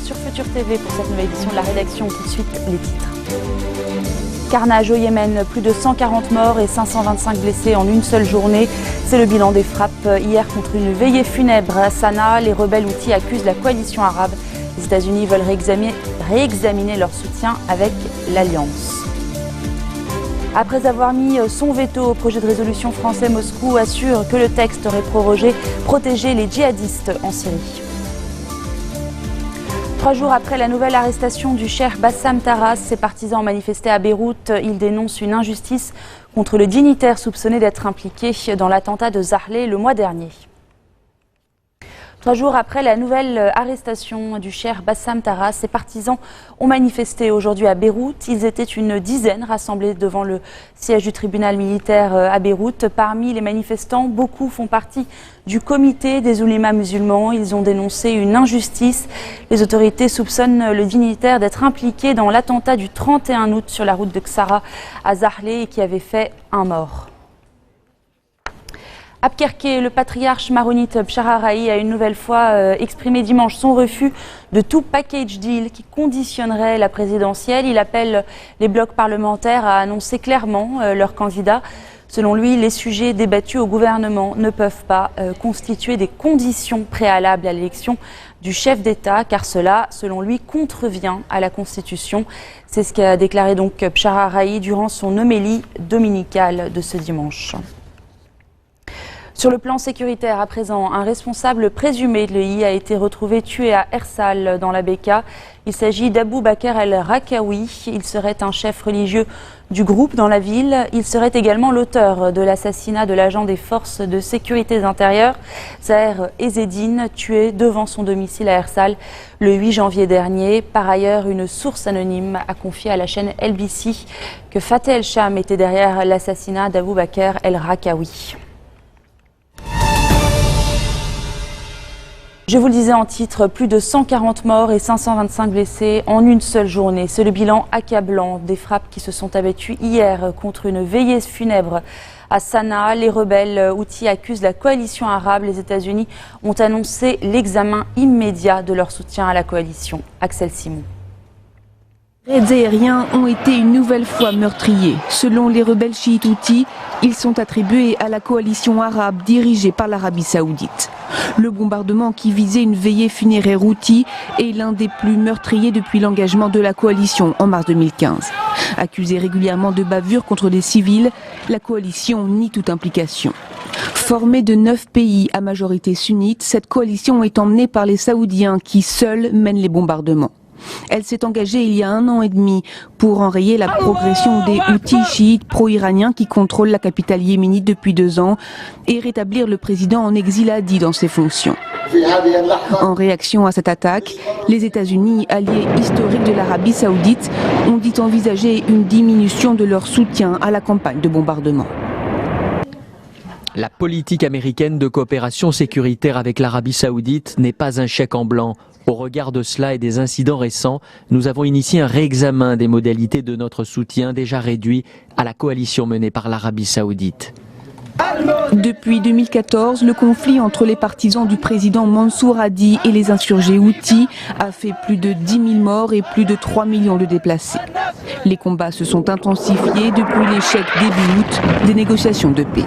sur Futur TV pour cette nouvelle édition de la rédaction. Tout de suite, les titres. Carnage au Yémen, plus de 140 morts et 525 blessés en une seule journée. C'est le bilan des frappes hier contre une veillée funèbre à Sanaa. Les rebelles houthis accusent la coalition arabe. Les États-Unis veulent réexaminer leur soutien avec l'Alliance. Après avoir mis son veto au projet de résolution français, Moscou assure que le texte aurait protégé les djihadistes en Syrie. 3 jours après la nouvelle arrestation du cheikh Bassam Taras, ses partisans ont manifesté à Beyrouth. Ils dénoncent une injustice contre le dignitaire soupçonné d'être impliqué dans l'attentat de Zahle le mois dernier. 3 jours après la nouvelle arrestation du cheikh Bassam Taras, ses partisans ont manifesté aujourd'hui à Beyrouth. Ils étaient une dizaine rassemblés devant le siège du tribunal militaire à Beyrouth. Parmi les manifestants, beaucoup font partie du comité des oulémas musulmans. Ils ont dénoncé une injustice. Les autorités soupçonnent le dignitaire d'être impliqué dans l'attentat du 31 août sur la route de Ksara à Zahle et qui avait fait un mort. À Abkerké, le patriarche maronite Bshara Rahi a une nouvelle fois exprimé dimanche son refus de tout package deal qui conditionnerait la présidentielle. Il appelle les blocs parlementaires à annoncer clairement leurs candidats. Selon lui, les sujets débattus au gouvernement ne peuvent pas constituer des conditions préalables à l'élection du chef d'État, car cela, selon lui, contrevient à la Constitution. C'est ce qu'a déclaré donc Bshara Rahi durant son homélie dominicale de ce dimanche. Sur le plan sécuritaire, à présent, un responsable présumé de l'EI a été retrouvé tué à Ersal, dans la Bekaa. Il s'agit d'Abou Bakr el-Rakawi. Il serait un chef religieux du groupe dans la ville. Il serait également l'auteur de l'assassinat de l'agent des forces de sécurité intérieure, Zaher Ezzedine, tué devant son domicile à Ersal le 8 janvier dernier. Par ailleurs, une source anonyme a confié à la chaîne LBC que Fateh El-Sham était derrière l'assassinat d'Abou Bakr el-Rakawi. Je vous le disais en titre, plus de 140 morts et 525 blessés en une seule journée. C'est le bilan accablant des frappes qui se sont abattues hier contre une veillée funèbre à Sanaa. Les rebelles houthis accusent la coalition arabe. Les États-Unis ont annoncé l'examen immédiat de leur soutien à la coalition. Axel Simon. Les raids aériens ont été une nouvelle fois meurtriers. Selon les rebelles chiites houthis, ils sont attribués à la coalition arabe dirigée par l'Arabie saoudite. Le bombardement qui visait une veillée funéraire houthie est l'un des plus meurtriers depuis l'engagement de la coalition en mars 2015. Accusée régulièrement de bavures contre des civils, la coalition nie toute implication. Formée de 9 pays à majorité sunnite, cette coalition est emmenée par les Saoudiens qui seuls mènent les bombardements. Elle s'est engagée il y a 1 an et demi pour enrayer la progression des Houthis chiites pro-iraniens qui contrôlent la capitale yéménite depuis 2 ans et rétablir le président en exil Hadi dans ses fonctions. En réaction à cette attaque, les États-Unis, alliés historiques de l'Arabie saoudite, ont dit envisager une diminution de leur soutien à la campagne de bombardement. La politique américaine de coopération sécuritaire avec l'Arabie saoudite n'est pas un chèque en blanc. Au regard de cela et des incidents récents, nous avons initié un réexamen des modalités de notre soutien déjà réduit à la coalition menée par l'Arabie saoudite. Depuis 2014, le conflit entre les partisans du président Mansour Hadi et les insurgés houthis a fait plus de 10 000 morts et plus de 3 millions de déplacés. Les combats se sont intensifiés depuis l'échec début août des négociations de paix.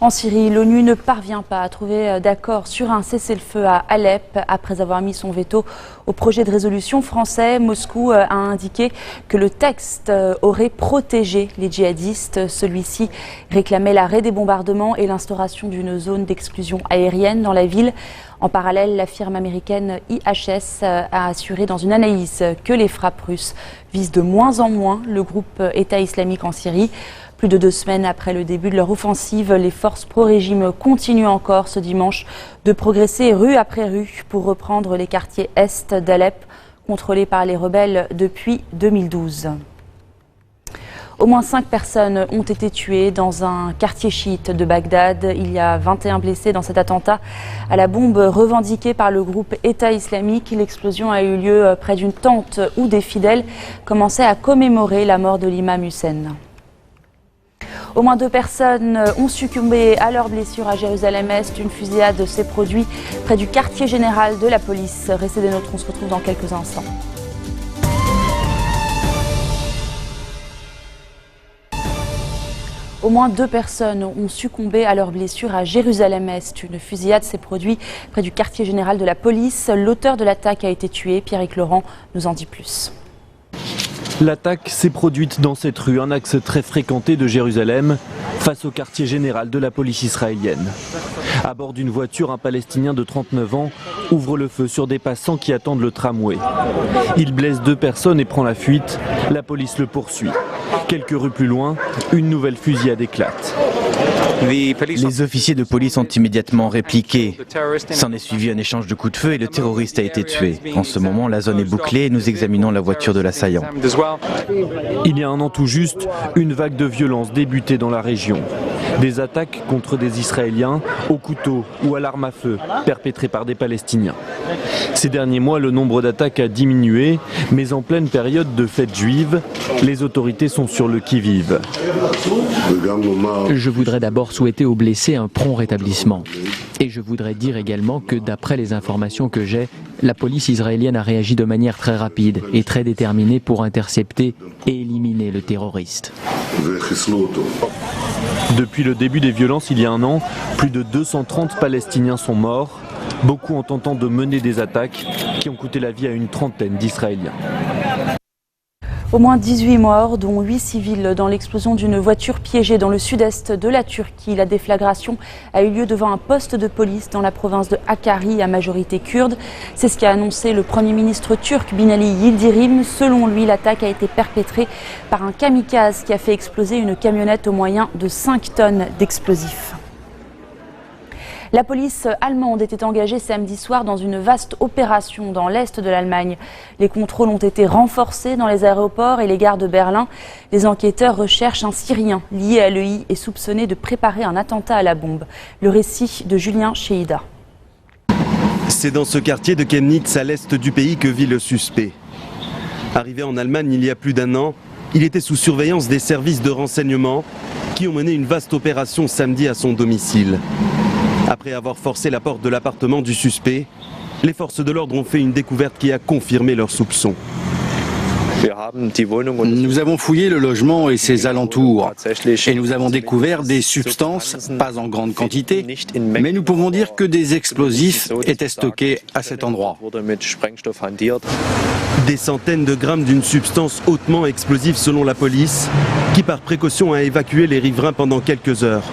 En Syrie, l'ONU ne parvient pas à trouver d'accord sur un cessez-le-feu à Alep après avoir mis son veto au projet de résolution français. Moscou a indiqué que le texte aurait protégé les djihadistes. Celui-ci réclamait l'arrêt des bombardements et l'instauration d'une zone d'exclusion aérienne dans la ville. En parallèle, la firme américaine IHS a assuré dans une analyse que les frappes russes visent de moins en moins le groupe État islamique en Syrie. Plus de 2 semaines après le début de leur offensive, les forces pro-régime continuent encore ce dimanche de progresser rue après rue pour reprendre les quartiers est d'Alep, contrôlés par les rebelles depuis 2012. Au moins 5 personnes ont été tuées dans un quartier chiite de Bagdad. Il y a 21 blessés dans cet attentat à la bombe revendiqué par le groupe État islamique. L'explosion a eu lieu près d'une tente où des fidèles commençaient à commémorer la mort de l'imam Hussein. Au moins 2 personnes ont succombé à leurs blessures à Jérusalem-Est. Une fusillade s'est produite près du quartier général de la police. Restez des nôtres, on se retrouve dans quelques instants. Au moins 2 personnes ont succombé à leurs blessures à Jérusalem-Est. Une fusillade s'est produite près du quartier général de la police. L'auteur de l'attaque a été tué. Pierrick Laurent nous en dit plus. L'attaque s'est produite dans cette rue, un axe très fréquenté de Jérusalem, face au quartier général de la police israélienne. À bord d'une voiture, un Palestinien de 39 ans ouvre le feu sur des passants qui attendent le tramway. Il blesse 2 personnes et prend la fuite. La police le poursuit. Quelques rues plus loin, une nouvelle fusillade éclate. Les officiers de police ont immédiatement répliqué. S'en est suivi un échange de coups de feu et le terroriste a été tué. En ce moment, la zone est bouclée et nous examinons la voiture de l'assaillant. Il y a un an tout juste, une vague de violence débutait dans la région. Des attaques contre des Israéliens au couteau ou à l'arme à feu, perpétrées par des Palestiniens. Ces derniers mois, le nombre d'attaques a diminué, mais en pleine période de fête juive, les autorités sont sur le qui-vive. Je voudrais d'abord souhaiter aux blessés un prompt rétablissement. Et je voudrais dire également que d'après les informations que j'ai, la police israélienne a réagi de manière très rapide et très déterminée pour intercepter et éliminer le terroriste. Depuis le début des violences il y a un an, plus de 230 Palestiniens sont morts, beaucoup en tentant de mener des attaques qui ont coûté la vie à une trentaine d'Israéliens. Au moins 18 morts, dont 8 civils dans l'explosion d'une voiture piégée dans le sud-est de la Turquie. La déflagration a eu lieu devant un poste de police dans la province de Hakkari à majorité kurde. C'est ce qu'a annoncé le Premier ministre turc Binali Yildirim. Selon lui, l'attaque a été perpétrée par un kamikaze qui a fait exploser une camionnette au moyen de 5 tonnes d'explosifs. La police allemande était engagée samedi soir dans une vaste opération dans l'est de l'Allemagne. Les contrôles ont été renforcés dans les aéroports et les gares de Berlin. Les enquêteurs recherchent un Syrien lié à l'EI et soupçonné de préparer un attentat à la bombe. Le récit de Julien Cheida. C'est dans ce quartier de Chemnitz, à l'est du pays, que vit le suspect. Arrivé en Allemagne il y a plus d'1 an, il était sous surveillance des services de renseignement qui ont mené une vaste opération samedi à son domicile. Après avoir forcé la porte de l'appartement du suspect, les forces de l'ordre ont fait une découverte qui a confirmé leurs soupçons. Nous avons fouillé le logement et ses alentours et nous avons découvert des substances, pas en grande quantité, mais nous pouvons dire que des explosifs étaient stockés à cet endroit. Des centaines de grammes d'une substance hautement explosive selon la police, qui par précaution a évacué les riverains pendant quelques heures.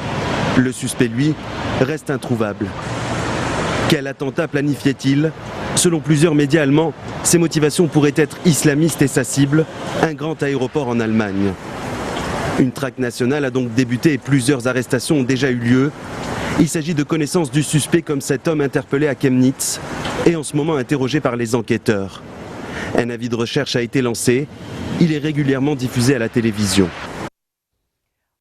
Le suspect, lui, reste introuvable. Quel attentat planifiait-il ? Selon plusieurs médias allemands, ses motivations pourraient être islamistes et sa cible, un grand aéroport en Allemagne. Une traque nationale a donc débuté et plusieurs arrestations ont déjà eu lieu. Il s'agit de connaissances du suspect comme cet homme interpellé à Chemnitz et en ce moment interrogé par les enquêteurs. Un avis de recherche a été lancé. Il est régulièrement diffusé à la télévision.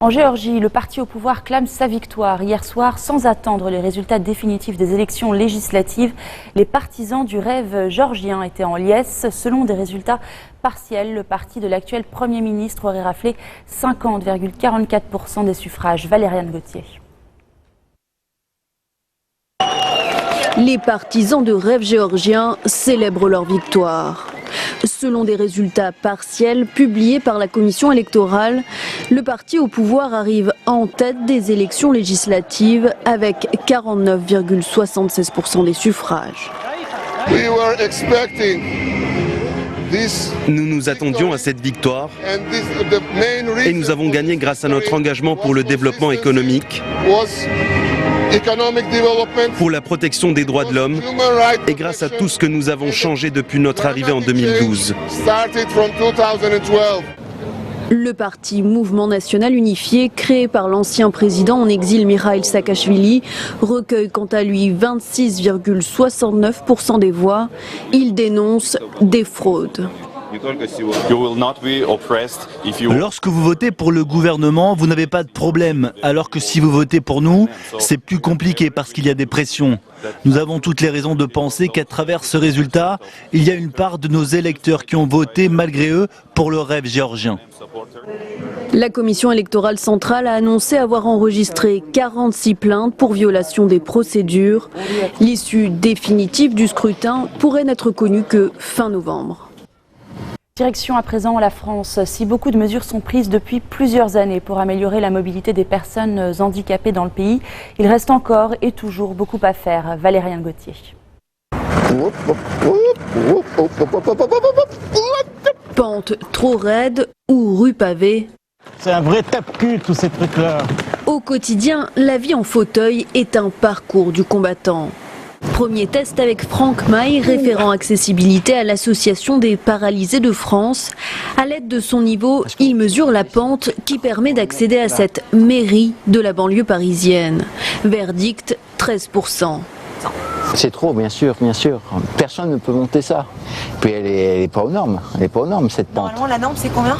En Géorgie, le parti au pouvoir clame sa victoire. Hier soir, sans attendre les résultats définitifs des élections législatives, les partisans du rêve géorgien étaient en liesse. Selon des résultats partiels, le parti de l'actuel Premier ministre aurait raflé 50,44% des suffrages. Valériane Gauthier. Les partisans de rêve géorgien célèbrent leur victoire. Selon des résultats partiels publiés par la commission électorale, le parti au pouvoir arrive en tête des élections législatives avec 49,76% des suffrages. Nous nous attendions à cette victoire et nous avons gagné grâce à notre engagement pour le développement économique, pour la protection des droits de l'homme et grâce à tout ce que nous avons changé depuis notre arrivée en 2012. Le parti Mouvement National Unifié, créé par l'ancien président en exil Mikhail Saakashvili, recueille quant à lui 26,69% des voix. Il dénonce des fraudes. Lorsque vous votez pour le gouvernement, vous n'avez pas de problème, alors que si vous votez pour nous, c'est plus compliqué parce qu'il y a des pressions. Nous avons toutes les raisons de penser qu'à travers ce résultat, il y a une part de nos électeurs qui ont voté malgré eux pour le rêve géorgien. La commission électorale centrale a annoncé avoir enregistré 46 plaintes pour violation des procédures. L'issue définitive du scrutin pourrait n'être connue que fin novembre. Direction à présent la France. Si beaucoup de mesures sont prises depuis plusieurs années pour améliorer la mobilité des personnes handicapées dans le pays, il reste encore et toujours beaucoup à faire. Valérien Gauthier. Pente trop raide ou rue pavée. C'est un vrai tape-cul tous ces trucs-là. Au quotidien, la vie en fauteuil est un parcours du combattant. Premier test avec Franck Maille, référent accessibilité à l'Association des paralysés de France. À l'aide de son niveau, il mesure la pente qui permet d'accéder à cette mairie de la banlieue parisienne. Verdict, 13%. C'est trop, bien sûr, bien sûr. Personne ne peut monter ça. Puis elle est pas aux normes. Elle est pas aux normes, cette pente. Normalement, la norme, c'est combien?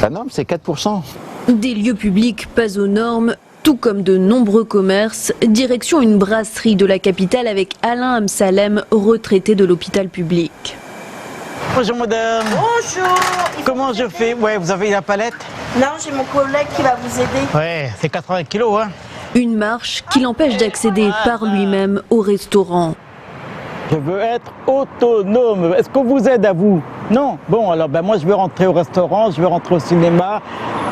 La norme, c'est 4%. Des lieux publics pas aux normes, tout comme de nombreux commerces. Direction une brasserie de la capitale avec Alain Amsalem, retraité de l'hôpital public. Bonjour madame. Bonjour. Comment je fais? Ouais, vous avez la palette? Non, j'ai mon collègue qui va vous aider. Ouais, c'est 80 kilos, hein. Une marche qui l'empêche d'accéder par lui-même au restaurant. Je veux être autonome. Est-ce qu'on vous aide à vous? Non. Bon, alors moi je veux rentrer au restaurant, je veux rentrer au cinéma,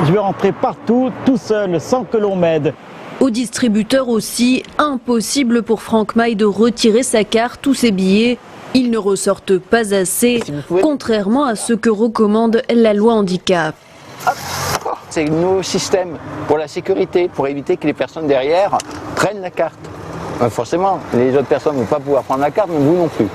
je veux rentrer partout, tout seul, sans que l'on m'aide. Au distributeur aussi, impossible pour Franck Maille de retirer sa carte ou ses billets. Ils ne ressortent pas assez, contrairement à ce que recommande la loi handicap. C'est le nouveau système pour la sécurité, pour éviter que les personnes derrière prennent la carte. Forcément, les autres personnes ne vont pas pouvoir prendre la carte, mais vous non plus.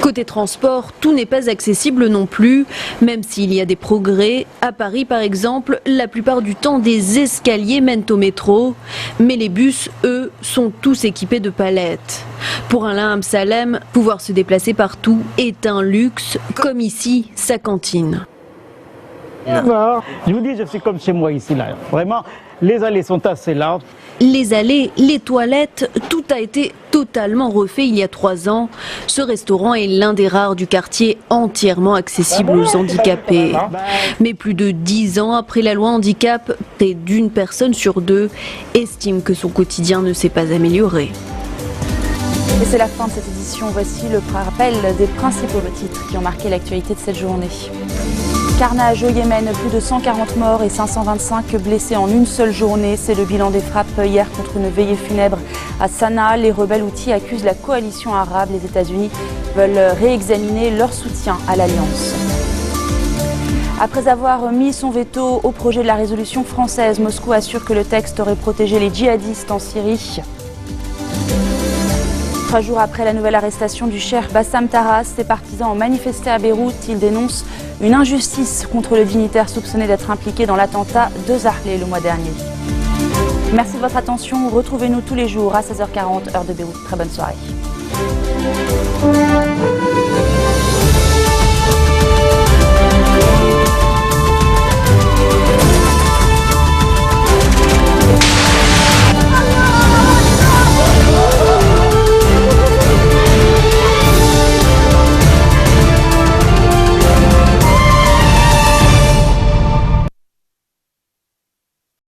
Côté transport, tout n'est pas accessible non plus, même s'il y a des progrès. À Paris, par exemple, la plupart du temps, des escaliers mènent au métro. Mais les bus, eux, sont tous équipés de palettes. Pour Alain Amsalem, pouvoir se déplacer partout est un luxe, comme ici, sa cantine. Je vous dis, je suis comme chez moi ici, là. Vraiment, les allées sont assez larges. Les allées, les toilettes, tout a été totalement refait il y a 3 ans. Ce restaurant est l'un des rares du quartier entièrement accessible aux handicapés. Mais plus de 10 ans après la loi handicap, près d'une personne sur 2 estime que son quotidien ne s'est pas amélioré. Et c'est la fin de cette édition. Voici le rappel des principaux titres qui ont marqué l'actualité de cette journée. Carnage au Yémen, plus de 140 morts et 525 blessés en une seule journée. C'est le bilan des frappes hier contre une veillée funèbre à Sanaa. Les rebelles houthis accusent la coalition arabe. Les États-Unis veulent réexaminer leur soutien à l'Alliance. Après avoir mis son veto au projet de la résolution française, Moscou assure que le texte aurait protégé les djihadistes en Syrie. 3 jours après la nouvelle arrestation du cheikh Bassam Taras, ses partisans ont manifesté à Beyrouth. Ils dénoncent une injustice contre le dignitaire soupçonné d'être impliqué dans l'attentat de Zahle le mois dernier. Merci de votre attention. Retrouvez-nous tous les jours à 16h40, heure de Beyrouth. Très bonne soirée.